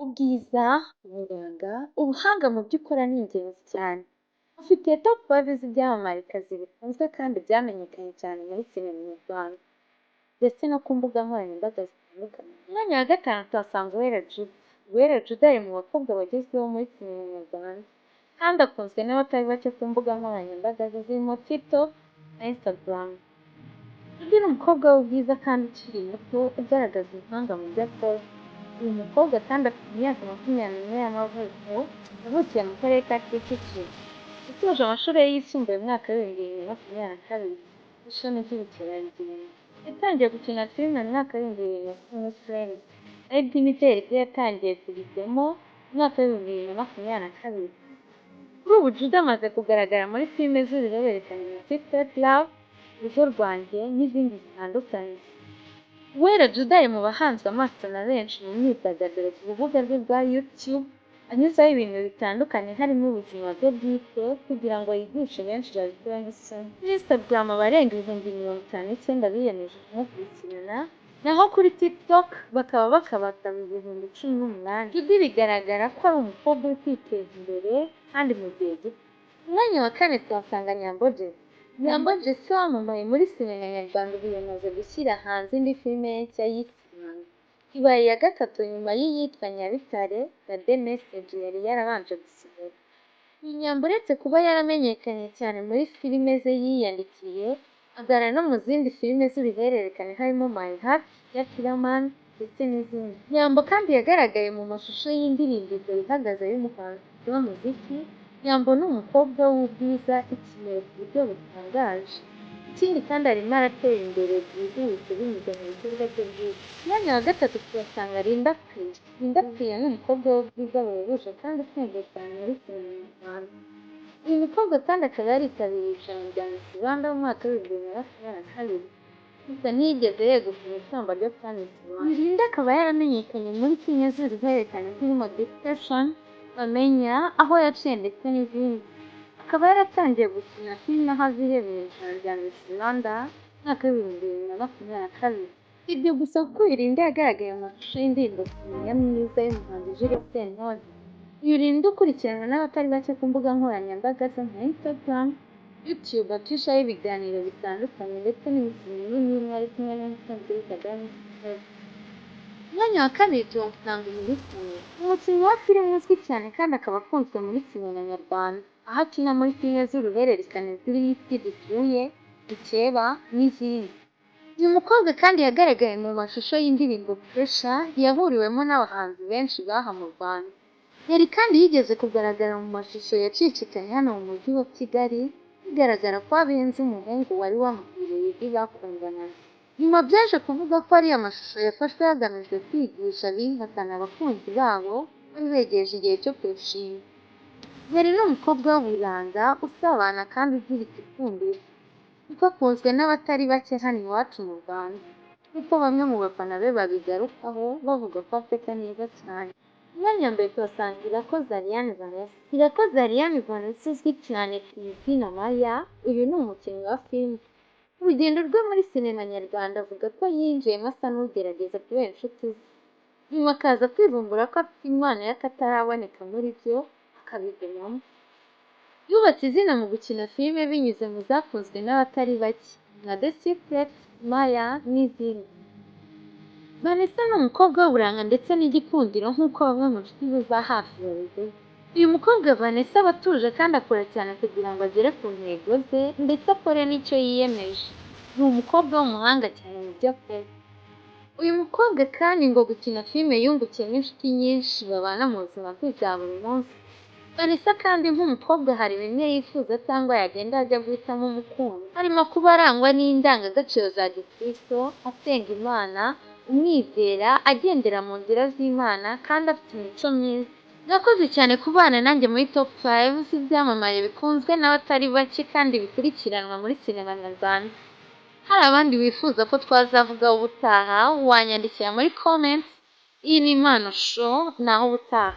Ubwiza, uburanga, ubuhanga mu byo ukora ni ingenzi cyane. Ufite top 5 z'ibyamamarekazi bikunzwe kandi byamenyekanye cyane muri sinema nyarwanda ndetse no ku mbuga nkoranyambaga zitandukanye. Ku mwanya wa gatanu tuhasanga Uwera Juda. Uwera Juda ari mu bakobwa bagezweho muri sinema nyarwanda kandi akunzwe n'abatari bake ku mbuga nkoranyambaga zirimo TikTok na Instagram. Juda ni umukobwa w'ubwiza kandi ukiri muto ugaragaza ubuhanga mu byo akora. Uyu mukobwa kandi afite imyaka 21 y'amavuko, yavukiye mu karere ka Kicukiro. Yasoje amashuri ye yisumbuye mu mwaka wa 2022 ishami ry'ubukerarugendo. Yatangiye gukina filime mu mwaka wa 2010 Friends, ari byo imideli ibyo yatangiye kubijyamo mu mwaka wa 2022. Kuri ubu Juda amaze kugaragara muri filime z'uruhererekane nka Secret Love, Urugo rwanjye n'izindi zitandukanye. Uwera Juda ari mu bahanzwe amaso na benshi mu myidagaduro ku rubuga rwe rwa YouTube, anyuzaho ibintu bitandukanye harimo ubuzima bwe bwite kugira ngo yigishe benshi babikora nk'isomo. Kuri Instagram abarenga 59,000 biyemeje kumukurikirana, naho kuri TikTok bakaba bakabakaba 18,000. Juda bigaragara ko ari umukobwa uri kwiteza imbere kandi mu gihe gito. Ku mwanya wa kane tuhasanga Nyambo Jessie. Nyambo Jessie wamamaye muri sinema nyarwanda ubu yamaze gushyira hanze indi filime ye nshya yitwa Ibanga. Ibaye iya gatatu nyuma y'iyitwa Nyabitare na The Message yari yarabanje gusohora. Iyi Nyambo uretse kuba yaramenyekanye cyane muri filime ze yiyandikiye, agaragara no mu zindi filime z'uruhererekane harimo My Heart ya Kiraman ndetse n'izindi. Nyambo kandi yagaragaye mu mashusho y'indirimbo Dore Ihagaze y'umuhanzi w'umuziki. Nyambo ni umukobwa w'ubwiza ikimero ku buryo butangaje. Ikindi kandi arimo aratera imbere byihuse binyuze mu bikorwa bye bwite. Ku mwanya wa gatatu tuhasanga Linda Priya. Linda Priya ni umukobwa w'ubwiza buhebuje kandi ukunzwe cyane muri sinema nyarwanda. Uyu mukobwa kandi akaba yaritabiriye irushanwa rya Miss Rwanda mu mwaka wa 2022. Gusa ntiyigeze yegukana ikamba ryo kwa Miss Rwanda. Linda akaba yaramenyekanye muri filime z'uruhererekane zirimo Dictation, Bamenya, Aho yaciye ndetse n'izindi. Akaba yaratangiye gukina filime aho azihereye irushanwa rya Miss Rwanda mu mwaka wa 2022. Si ibyo gusa kuko Linda yagaragaye mu mashusho y'indirimbo Kumenya Mwiza y'umuhanzi Jules Sentore. Uyu Linda ukurikiranwa n'abatari bake ku mbuga nkoranyambaga zo nka Instagram, YouTube acishaho ibiganiro bitandukanye ndetse n'imikino n'imwe ari kumwe n'umukunzi we Kagame. Ku mwanya wa kabiri tuhasanga Umulisa. Umukinnyi wa filime uzwi cyane kandi akaba akunzwe muri sinema nyarwanda, aho akina muri filime z'uruhererekane zirimo Isi Dutuye, Ikeba n'izindi. Uyu mukobwa kandi yagaragaye mu mashusho y'indirimbo Pressure yahuriwemo n'abahanzi benshi baha mu Rwanda. Yari kandi yigeze kugaragara mu mashusho yacicikanye hano mu mujyi wa Kigali, bigaragara ko abenze umuhungu wari wamugwiriye ibyo bakundanaga. Nyuma byaje kuvuga ko ari amashusho yafashwe hagamijwe kwigisha abihakana abakunzi babo bari begereje igihe cyo kurushinga. Yari n'umukobwa w'uburanga, usabana kandi ugira igikundiro, kuko akunzwe n'abatari bake hano iwacu mu Rwanda, kuko bamwe mu bafana be babigarukaho bavuga ko afite neza cyane. Ku mwanya wa mbere tuhasanga Irakoze Ariane Vanessa. Irakoze Ariane Vanessa uzwi cyane ku izina Maya, uyu ni umukinnyi wa filime. Urugendo rwe muri sinema nyarwanda avuga ko yinjiyemo asa n'ugerageza kubera inshuti ze, nyuma akaza kwivumbura ko afite impano y'akataraboneka muri byo akabigumamo. Yubatse izina mu gukina filime binyuze mu zakunzwe n'abatari bake nka The Secret, Maya n'izindi. Vanessa ni umukobwa w'uburanga ndetse n'igikundiro nk'uko bamwe mu nshuti ze za hafi babivuga. Uyu mukobwa Vanessa aba atuje kandi akora cyane kugira ngo agere ku ntego ze ndetse akore n'icyo yiyemeje. Ni umukobwa w'umuhanga cyane mu byo akora. Uyu mukobwa kandi ngo gukina filime yungukiyemo inshuti nyinshi babana mu buzima bwe bwa buri munsi. Vanessa kandi nk'umukobwa hari bimwe yifuza cyangwa yagenda ajya guhitamo umukunzi, harimo kuba arangwa n'indangagaciro za Gikristo, asenga Imana, umwizera, agendera mu nzira z'Imana kandi afite imico myiza. Mwakoze cyane kubana nanjye muri top 5 z'ibyamamare bikunzwe n'abatari bake kandi bikurikiranwa muri sinema nyarwanda. Hari abandi wifuza ko twazavugaho ubutaha, wanyandikira muri comments. Iyi ni Impano Show, naho ubutaha.